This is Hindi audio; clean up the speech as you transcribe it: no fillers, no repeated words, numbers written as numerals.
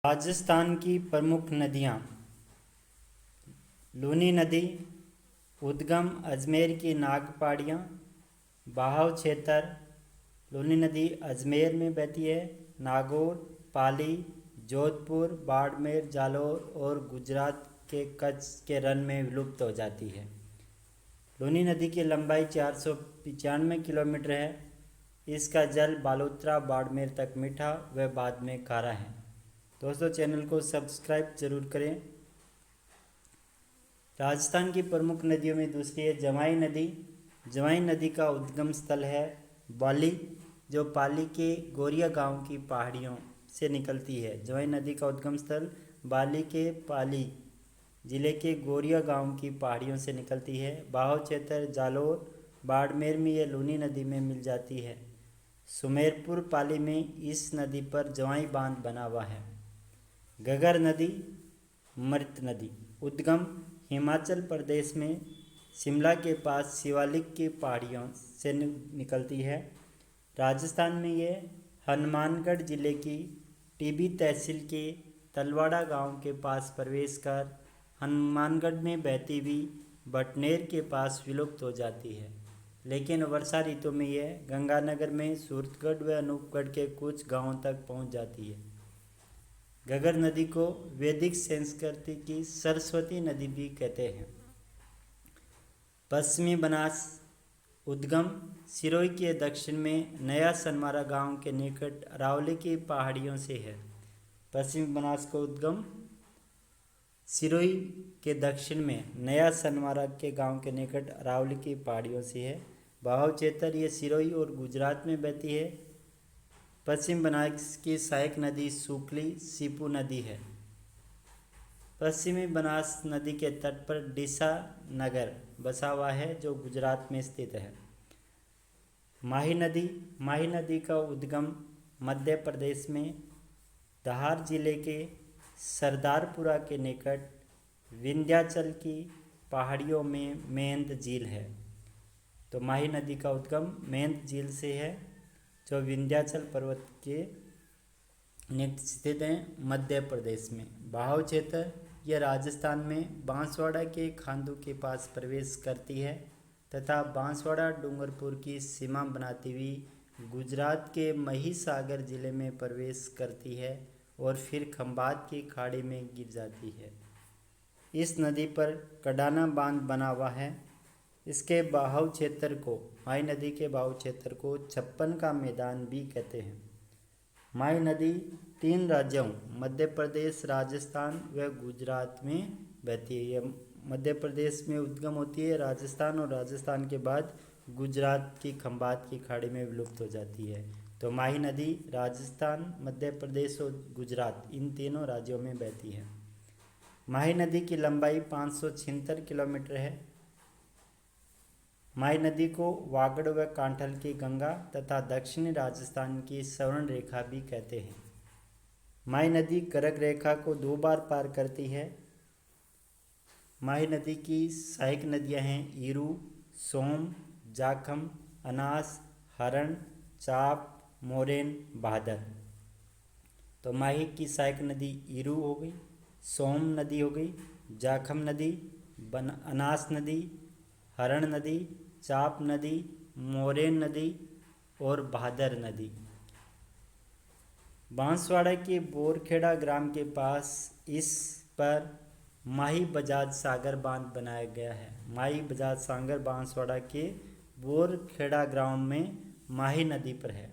राजस्थान की प्रमुख नदियाँ। लूनी नदी उद्गम अजमेर की नाग पहाड़ियाँ। बहाव क्षेत्र लूनी नदी अजमेर में बहती है। नागौर, पाली, जोधपुर, बाड़मेर, जालौर और गुजरात के कच्छ के रण में विलुप्त हो जाती है। लूनी नदी की लंबाई 495 किलोमीटर है। इसका जल बालोतरा बाड़मेर तक मीठा व बाद में खारा है। दोस्तों, चैनल को सब्सक्राइब जरूर करें। राजस्थान की प्रमुख नदियों में दूसरी है जवाई नदी। जवाई नदी का उद्गम स्थल है बाली, जो पाली के गोरिया गांव की पहाड़ियों से निकलती है। जवाई नदी का उद्गम स्थल बाली के पाली जिले के गोरिया गांव की पहाड़ियों से निकलती है। बहाव क्षेत्र जालौर, बाड़मेर में यह लूनी नदी में मिल जाती है। सुमेरपुर पाली में इस नदी पर जवाई बांध बना हुआ है। घग्गर नदी मृत नदी उद्गम हिमाचल प्रदेश में शिमला के पास शिवालिक की पहाड़ियों से निकलती है। राजस्थान में ये हनुमानगढ़ जिले की टीबी तहसील के तलवाड़ा गांव के पास प्रवेश कर हनुमानगढ़ में बहती हुई बटनेर के पास विलुप्त हो जाती है। लेकिन वर्षा ऋतु में यह गंगानगर में सूरतगढ़ व अनूपगढ़ के कुछ गांवों तक पहुंच जाती है। घग्गर नदी को वैदिक संस्कृति की सरस्वती नदी भी कहते हैं। पश्चिमी बनास उद्गम सिरोही के दक्षिण में नया सनमारा गांव के निकट अरावली की पहाड़ियों से है। पश्चिमी बनास को उद्गम सिरोही के दक्षिण में नया सनमारा के गांव के निकट अरावली की पहाड़ियों से है। बहाव क्षेत्र ये सिरोही और गुजरात में बहती है। पश्चिम बनास की सहायक नदी सुकली सीपू नदी है। पश्चिमी बनास नदी के तट पर डीसा नगर बसा हुआ है, जो गुजरात में स्थित है। माही नदी का उद्गम मध्य प्रदेश में धार जिले के सरदारपुरा के निकट विंध्याचल की पहाड़ियों में मेंद झील है। तो माही नदी का उद्गम मेंद झील से है, जो विंध्याचल पर्वत के निकट स्थित है मध्य प्रदेश में। बहाव क्षेत्र यह राजस्थान में बांसवाड़ा के खांदू के पास प्रवेश करती है तथा बांसवाड़ा डूंगरपुर की सीमा बनाती हुई गुजरात के महिसागर जिले में प्रवेश करती है और फिर खंभात की खाड़ी में गिर जाती है। इस नदी पर कडाना बांध बना हुआ है। इसके बहाव क्षेत्र को माही नदी के बहाव क्षेत्र को छप्पन का मैदान भी कहते हैं। माही नदी 3 राज्यों मध्य प्रदेश, राजस्थान व गुजरात में बहती है। यह मध्य प्रदेश में उद्गम होती है राजस्थान, और राजस्थान के बाद गुजरात की खंभात की खाड़ी में विलुप्त हो जाती है। तो माही नदी राजस्थान, मध्य प्रदेश और गुजरात इन तीनों राज्यों में बहती है। माही नदी की लंबाई 576 किलोमीटर है। माही नदी को वागड़ व कांठल की गंगा तथा दक्षिणी राजस्थान की स्वर्ण रेखा भी कहते हैं। माही नदी कर्क रेखा को 2 बार पार करती है। माही नदी की सहायक नदियां हैं ईरू, सोम, जाखम, अनास, हरण, चाप, मोरेन, भादर। तो माही की सहायक नदी ईरू हो गई, सोम नदी हो गई, जाखम नदी, अनास नदी, हरण नदी, चाप नदी, मोरेन नदी और भादर नदी। बांसवाड़ा के बोरखेड़ा ग्राम के पास इस पर माही बजाज सागर बांध बनाया गया है। माही बजाज सागर बांसवाड़ा के बोरखेड़ा ग्राम में माही नदी पर है।